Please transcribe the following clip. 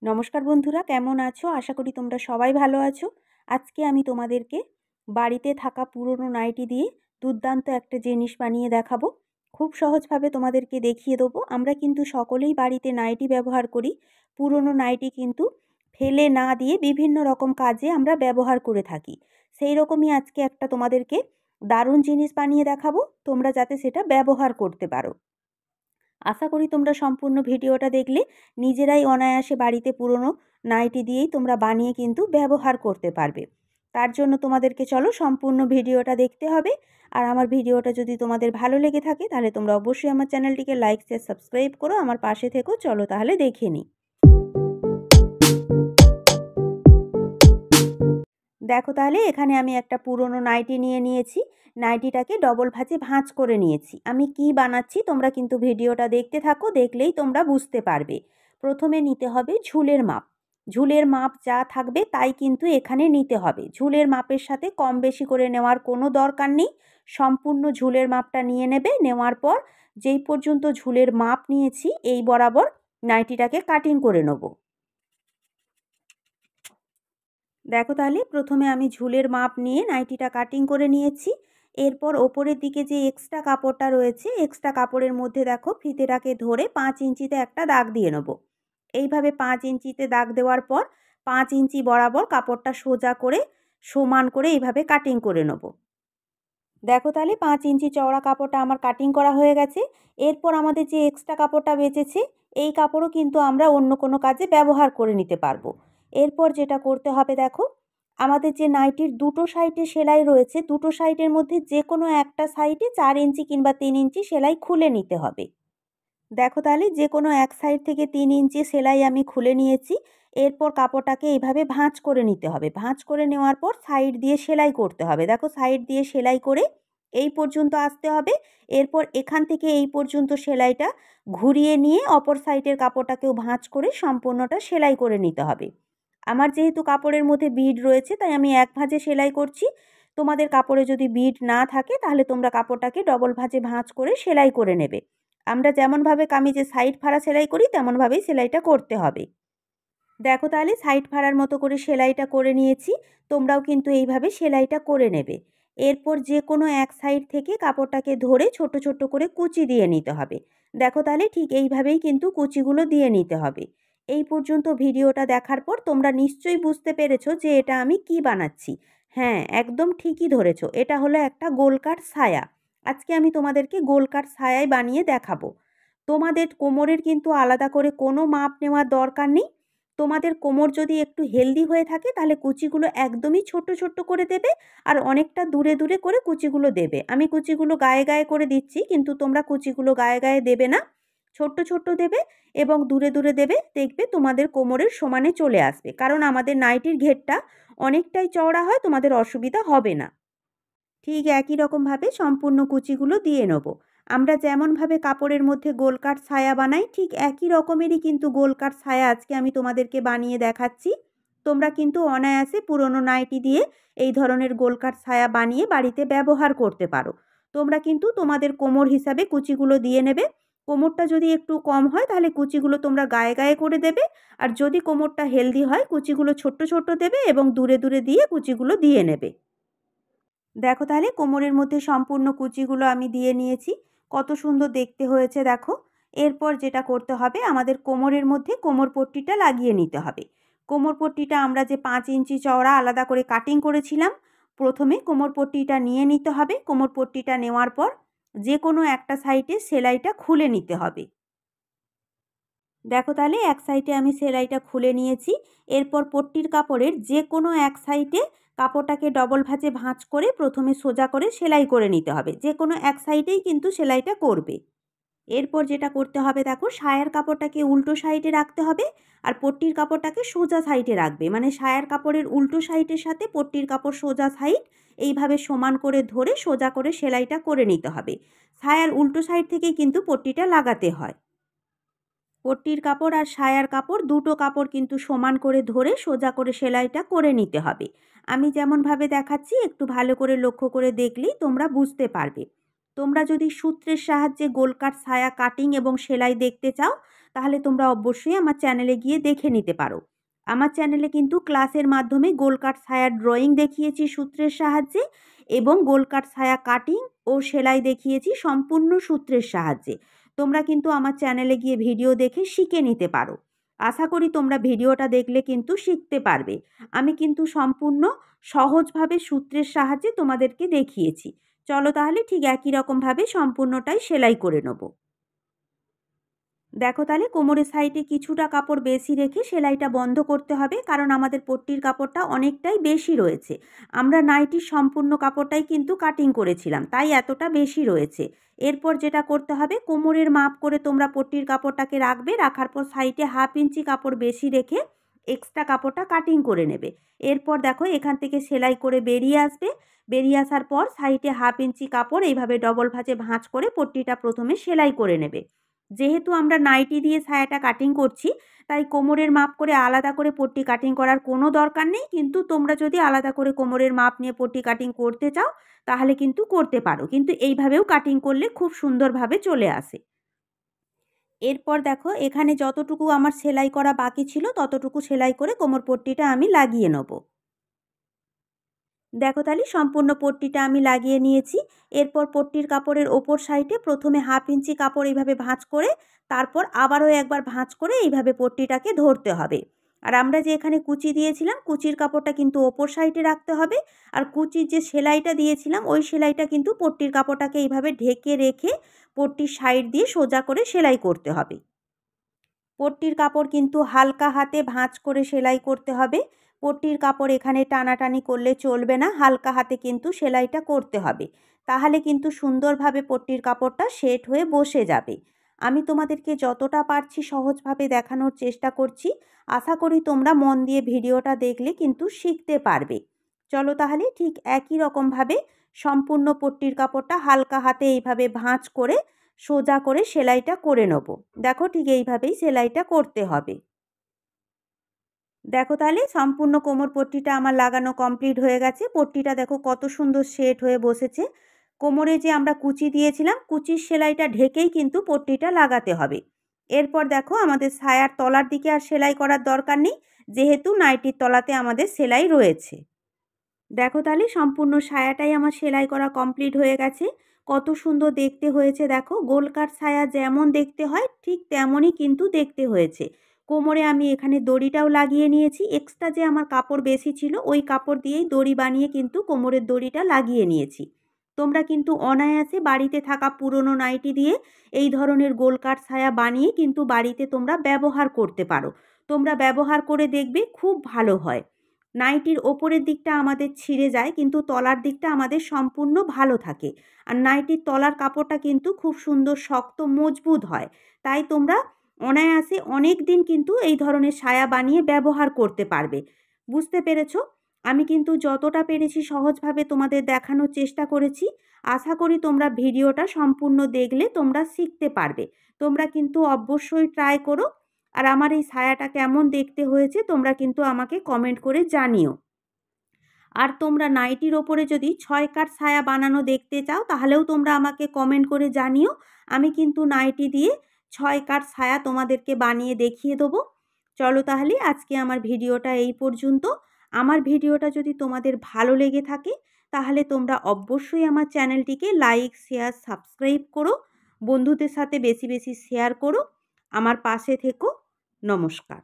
নমস্কার বন্ধুরা, কেমন আছো? আশা করি তোমরা সবাই ভালো আছো। আজকে আমি তোমাদেরকে বাড়িতে থাকা পুরনো নাইটি দিয়ে দুর্দান্ত একটা জিনিস বানিয়ে দেখাবো। খুব সহজভাবে তোমাদেরকে দেখিয়ে দেবো। আমরা কিন্তু সকলেই বাড়িতে নাইটি ব্যবহার করি। পুরনো নাইটি কিন্তু ফেলে না দিয়ে বিভিন্ন রকম কাজে আমরা ব্যবহার করে থাকি। সেই রকমই আজকে একটা তোমাদেরকে দারুণ জিনিস বানিয়ে দেখাবো, তোমরা যাতে সেটা ব্যবহার করতে পারো। আশা করি তোমরা সম্পূর্ণ ভিডিওটা দেখলে নিজেরাই অনায়াসে বাড়িতে পুরনো নাইটি দিয়েই তোমরা বানিয়ে কিন্তু ব্যবহার করতে পারবে। তার জন্য তোমাদেরকে চলো সম্পূর্ণ ভিডিওটা দেখতে হবে। আর আমার ভিডিওটা যদি তোমাদের ভালো লেগে থাকে তাহলে তোমরা অবশ্যই আমার চ্যানেলটিকে লাইক শেয়ার সাবস্ক্রাইব করো, আমার পাশে থেকো। চলো তাহলে দেখে নিই। দেখো তাহলে এখানে আমি একটা পুরনো নাইটি নিয়ে নিয়েছি। নাইটিটাকে ডবল ভাঁজে ভাঁজ করে নিয়েছি। আমি কি বানাচ্ছি তোমরা কিন্তু ভিডিওটা দেখতে থাকো, দেখলেই তোমরা বুঝতে পারবে। প্রথমে নিতে হবে ঝুলের মাপ। ঝুলের মাপ যা থাকবে তাই কিন্তু এখানে নিতে হবে। ঝুলের মাপের সাথে কম বেশি করে নেওয়ার কোনো দরকার নেই। সম্পূর্ণ ঝুলের মাপটা নিয়ে নেবে। নেওয়ার পর যেই পর্যন্ত ঝুলের মাপ নিয়েছি এই বরাবর নাইটিটাকে কাটিং করে নেব। দেখো তাহলে প্রথমে আমি ঝুলের মাপ নিয়ে নাইটিটা কাটিং করে নিয়েছি। এরপর ওপরের দিকে যে এক্সট্রা কাপড়টা রয়েছে, এক্সট্রা কাপড়ের মধ্যে দেখো ফিতেটাকে ধরে 5 ইঞ্চিতে একটা দাগ দিয়ে নেব। এইভাবে 5 ইঞ্চিতে দাগ দেওয়ার পর 5 ইঞ্চি বরাবর কাপড়টা সোজা করে সমান করে এইভাবে কাটিং করে নেব। দেখো তাহলে 5 ইঞ্চি চওড়া কাপড়টা আমার কাটিং করা হয়ে গেছে। এরপর আমাদের যে এক্সট্রা কাপড়টা বেঁচেছে এই কাপড়ও কিন্তু আমরা অন্য কোনো কাজে ব্যবহার করে নিতে পারবো। এরপর যেটা করতে হবে দেখো, আমাদের যে নাইটির দুটো সাইডে সেলাই রয়েছে, দুটো সাইডের মধ্যে যে কোনো একটা সাইডে 4 ইঞ্চি কিংবা 3 ইঞ্চি সেলাই খুলে নিতে হবে। দেখো তাহলে যে কোনো এক সাইড থেকে 3 ইঞ্চি সেলাই আমি খুলে নিয়েছি। এরপর কাপড়টাকে এইভাবে ভাঁজ করে নিতে হবে। ভাঁজ করে নেওয়ার পর সাইড দিয়ে সেলাই করতে হবে। দেখো সাইড দিয়ে সেলাই করে এই পর্যন্ত আসতে হবে। এরপর এখান থেকে এই পর্যন্ত সেলাইটা ঘুরিয়ে নিয়ে অপর সাইডের কাপড়টাকেও ভাঁজ করে সম্পূর্ণটা সেলাই করে নিতে হবে। আমার যেহেতু কাপড়ের মধ্যে বিড রয়েছে তাই আমি এক ভাঁজে সেলাই করছি। তোমাদের কাপড়ে যদি বিড না থাকে তাহলে তোমরা কাপড়টাকে ডবল ভাঁজে ভাঁজ করে সেলাই করে নেবে। আমরা যেমনভাবে কামিজে সাইড ফাড়া সেলাই করি তেমনভাবেই সেলাইটা করতে হবে। দেখো তাহলে সাইড ফাড়ার মতো করে সেলাইটা করে নিয়েছি। তোমরাও কিন্তু এইভাবে সেলাইটা করে নেবে। এরপর যে কোনো এক সাইড থেকে কাপড়টাকে ধরে ছোট ছোট করে কুচি দিয়ে নিতে হবে। দেখো তাহলে ঠিক এইভাবেই কিন্তু কুচিগুলো দিয়ে নিতে হবে। এই পর্যন্ত ভিডিওটা দেখার পর তোমরা নিশ্চয়ই বুঝতে পেরেছো যে এটা আমি কি বানাচ্ছি। হ্যাঁ, একদম ঠিকই ধরেছো, এটা হলো একটা গোলকার ছায়া। আজকে আমি তোমাদেরকে গোলকার ছায়াই বানিয়ে দেখাবো। তোমাদের কোমরের কিন্তু আলাদা করে কোনো মাপ নেওয়ার দরকার নেই। তোমাদের কোমর যদি একটু হেলদি হয়ে থাকে তাহলে কুচিগুলো একদমই ছোট ছোট করে দেবে আর অনেকটা দূরে দূরে করে কুচিগুলো দেবে। আমি কুচিগুলো গায়ে গায়ে করে দিচ্ছি, কিন্তু তোমরা কুচিগুলো গায়ে গায়ে দেবে না, ছোট্ট ছোট্ট দেবে এবং দূরে দূরে দেবে। দেখবে তোমাদের কোমরের সমানে চলে আসবে, কারণ আমাদের নাইটির ঘেরটা অনেকটাই চওড়া হয়, তোমাদের অসুবিধা হবে না। ঠিক একই রকমভাবে সম্পূর্ণ কুচিগুলো দিয়ে নেব। আমরা যেমনভাবে কাপড়ের মধ্যে গোলকার ছায়া বানাই ঠিক একই রকমেরই কিন্তু গোলকার ছায়া আজকে আমি তোমাদেরকে বানিয়ে দেখাচ্ছি। তোমরা কিন্তু অনায়াসে পুরনো নাইটি দিয়ে এই ধরনের গোলকার ছায়া বানিয়ে বাড়িতে ব্যবহার করতে পারো। তোমরা কিন্তু তোমাদের কোমর হিসাবে কুচিগুলো দিয়ে নেবে। কোমরটা যদি একটু কম হয় তাহলে কুচিগুলো তোমরা গায়ে গায়ে করে দেবে, আর যদি কোমরটা হেলদি হয় কুচিগুলো ছোট্ট ছোট্ট দেবে এবং দূরে দূরে দিয়ে কুচিগুলো দিয়ে নেবে। দেখো তাহলে কোমরের মধ্যে সম্পূর্ণ কুচিগুলো আমি দিয়ে নিয়েছি। কত সুন্দর দেখতে হয়েছে দেখো। এরপর যেটা করতে হবে, আমাদের কোমরের মধ্যে কোমর পট্টিটা লাগিয়ে নিতে হবে। কোমর পট্টিটা আমরা যে 5 ইঞ্চি চওড়া আলাদা করে কাটিং করেছিলাম, প্রথমে কোমর পট্টিটা নিয়ে নিতে হবে। কোমর পট্টিটা নেওয়ার পর যে কোনো একটা সাইডে সেলাইটা খুলে নিতে হবে। দেখো তাহলে এক সাইডে আমি সেলাইটা খুলে নিয়েছি। এরপর পট্টির কাপড়ের যে কোনো এক সাইডে কাপড়টাকে ডবল ভাঁজে ভাঁজ করে প্রথমে সোজা করে সেলাই করে নিতে হবে। যে কোনো এক সাইডেই কিন্তু সেলাইটা করবে। এরপর যেটা করতে হবে দেখো, সায়ার কাপড়টাকে উল্টো সাইডে রাখতে হবে আর পট্টির কাপড়টাকে সোজা সাইডে রাখবে। মানে সায়ার কাপড়ের উল্টো সাইডের সাথে পট্টির কাপড় সোজা সাইড এইভাবে সমান করে ধরে সোজা করে সেলাইটা করে নিতে হবে। সায়ার উল্টো সাইড থেকেই কিন্তু পট্টিটা লাগাতে হয়। পট্টির কাপড় আর সায়ার কাপড় দুটো কাপড় কিন্তু সমান করে ধরে সোজা করে সেলাইটা করে নিতে হবে। আমি যেমনভাবে দেখাচ্ছি একটু ভালো করে লক্ষ্য করে দেখলেই তোমরা বুঝতে পারবে। তোমরা যদি সূত্রের সাহায্যে গোলকার ছায়া কাটিং এবং সেলাই দেখতে চাও তাহলে তোমরা অবশ্যই আমার চ্যানেলে গিয়ে দেখে নিতে পারো। আমার চ্যানেলে কিন্তু ক্লাসের মাধ্যমে গোল কাট ছায়ার ড্রয়িং দেখিয়েছি সূত্রের সাহায্যে, এবং গোল কাট ছায়া কাটিং ও সেলাই দেখিয়েছি সম্পূর্ণ সূত্রের সাহায্যে। তোমরা কিন্তু আমার চ্যানেলে গিয়ে ভিডিও দেখে শিখে নিতে পারো। আশা করি তোমরা ভিডিওটা দেখলে কিন্তু শিখতে পারবে। আমি কিন্তু সম্পূর্ণ সহজভাবে সূত্রের সাহায্যে তোমাদেরকে দেখিয়েছি। চলো তাহলে ঠিক একই রকমভাবে সম্পূর্ণটাই সেলাই করে নেব। দেখো তাহলে কোমরের সাইডে কিছুটা কাপড় বেশি রেখে সেলাইটা বন্ধ করতে হবে, কারণ আমাদের পট্টির কাপড়টা অনেকটাই বেশি রয়েছে। আমরা নাইটির সম্পূর্ণ কাপড়টাই কিন্তু কাটিং করেছিলাম, তাই এতটা বেশি রয়েছে। এরপর যেটা করতে হবে, কোমরের মাপ করে তোমরা পট্টির কাপড়টাকে রাখবে, রাখার পর সাইডে 1/2 ইঞ্চি কাপড় বেশি রেখে এক্সট্রা কাপড়টা কাটিং করে নেবে। এরপর দেখো এখান থেকে সেলাই করে বেরিয়ে আসবে। বেরিয়ে আসার পর সাইডে 1/2 ইঞ্চি কাপড় এইভাবে ডবল ভাঁজ করে পট্টিটা প্রথমে সেলাই করে নেবে। যেহেতু আমরা নাইটি দিয়ে ছায়াটা কাটিং করছি, তাই কোমরের মাপ করে আলাদা করে পট্টি কাটিং করার কোনো দরকার নেই। কিন্তু তোমরা যদি আলাদা করে কোমরের মাপ নিয়ে পট্টি কাটিং করতে চাও তাহলে কিন্তু করতে পারো, কিন্তু এইভাবেও কাটিং করলে খুব সুন্দরভাবে চলে আসে। এরপর দেখো এখানে যতটুকু আমার সেলাই করা বাকি ছিল ততটুকু সেলাই করে কোমর পট্টিটা আমি লাগিয়ে নেব। দেখো তাহলে সম্পূর্ণ পট্টিটা আমি লাগিয়ে নিয়েছি। এরপর পট্টির কাপড়ের ওপর সাইডে প্রথমে 1/2 ইঞ্চি কাপড় এইভাবে ভাঁজ করে, তারপর আবারও একবার ভাঁজ করে এইভাবে পট্টিটাকে ধরতে হবে। আর আমরা যে এখানে কুচি দিয়েছিলাম, কুচির কাপড়টা কিন্তু ওপর সাইডে রাখতে হবে। আর কুচির যে সেলাইটা দিয়েছিলাম ওই সেলাইটা কিন্তু পট্টির কাপড়টাকে এইভাবে ঢেকে রেখে পট্টির সাইড দিয়ে সোজা করে সেলাই করতে হবে। পট্টির কাপড় কিন্তু হালকা হাতে ভাঁজ করে সেলাই করতে হবে। পট্টির কাপড় এখানে টানাটানি করলে চলবে না, হালকা হাতে কিন্তু সেলাইটা করতে হবে। তাহলে কিন্তু সুন্দরভাবে পট্টির কাপড়টা সেট হয়ে বসে যাবে। আমি তোমাদেরকে যতটা পারছি সহজভাবে দেখানোর চেষ্টা করছি। আশা করি তোমরা মন দিয়ে ভিডিওটা দেখলে কিন্তু শিখতে পারবে। চলো তাহলে ঠিক একই রকমভাবে সম্পূর্ণ পট্টির কাপড়টা হালকা হাতে এইভাবে ভাঁজ করে সোজা করে সেলাইটা করে নেব। দেখো ঠিক এইভাবেই সেলাইটা করতে হবে। দেখো তাহলে সম্পূর্ণ কোমর পট্টিটা আমার লাগানো কমপ্লিট হয়ে গেছে। পট্টিটা দেখো কত সুন্দর সেট হয়ে বসেছে। কোমরে যে আমরা কুচি দিয়েছিলাম কুচির সেলাইটা ঢেকেই কিন্তু পট্টিটা লাগাতে হবে। এরপর দেখো আমাদের সায়ার তলার দিকে আর সেলাই করার দরকার নেই, যেহেতু নাইটির তলাতে আমাদের সেলাই রয়েছে। দেখো তাহলে সম্পূর্ণ সায়াটাই আমার সেলাই করা কমপ্লিট হয়ে গেছে। কত সুন্দর দেখতে হয়েছে দেখো, গোল কাট সায়া যেমন দেখতে হয় ঠিক তেমনই কিন্তু দেখতে হয়েছে। কোমরে আমি এখানে দড়িটাও লাগিয়ে নিয়েছি। এক্সট্রা যে আমার কাপড় বেশি ছিল ওই কাপড় দিয়েই দড়ি বানিয়ে কিন্তু কোমরের দড়িটা লাগিয়ে নিয়েছি। তোমরা কিন্তু অনায়াসে বাড়িতে থাকা পুরনো নাইটি দিয়ে এই ধরনের গোল কাট সায়া বানিয়ে কিন্তু বাড়িতে তোমরা ব্যবহার করতে পারো। তোমরা ব্যবহার করে দেখবে খুব ভালো হয়। নাইটির ওপরের দিকটা আমাদের ছিঁড়ে যায়, কিন্তু তলার দিকটা আমাদের সম্পূর্ণ ভালো থাকে। আর নাইটির তলার কাপড়টা কিন্তু খুব সুন্দর শক্ত মজবুত হয়। তাই তোমরা অনায়াসে অনেক দিন কিন্তু এই ধরনের সায়া বানিয়ে ব্যবহার করতে পারবে। বুঝতে পেরেছো? আমি কিন্তু যতটা পেরেছি সহজভাবে তোমাদের দেখানোর চেষ্টা করেছি। আশা করি তোমরা ভিডিওটা সম্পূর্ণ দেখলে তোমরা শিখতে পারবে। তোমরা কিন্তু অবশ্যই ট্রাই করো। আর আমার এই সায়াটা কেমন দেখতে হয়েছে তোমরা কিন্তু আমাকে কমেন্ট করে জানিও। আর তোমরা নাইটির ওপরে যদি 6 কাট ছায়া বানানো দেখতে চাও তাহলেও তোমরা আমাকে কমেন্ট করে জানিও। আমি কিন্তু নাইটি দিয়ে 6 কাট ছায়া তোমাদেরকে বানিয়ে দেখিয়ে দেবো। চলো তাহলে আজকে আমার ভিডিওটা এই পর্যন্ত। আমার ভিডিওটা যদি তোমাদের ভালো লেগে থাকে তাহলে তোমরা অবশ্যই আমার চ্যানেলটিকে লাইক, শেয়ার, সাবস্ক্রাইব করো। বন্ধুদের সাথে বেশি বেশি শেয়ার করো। আমার পাশে থেকো। নমস্কার।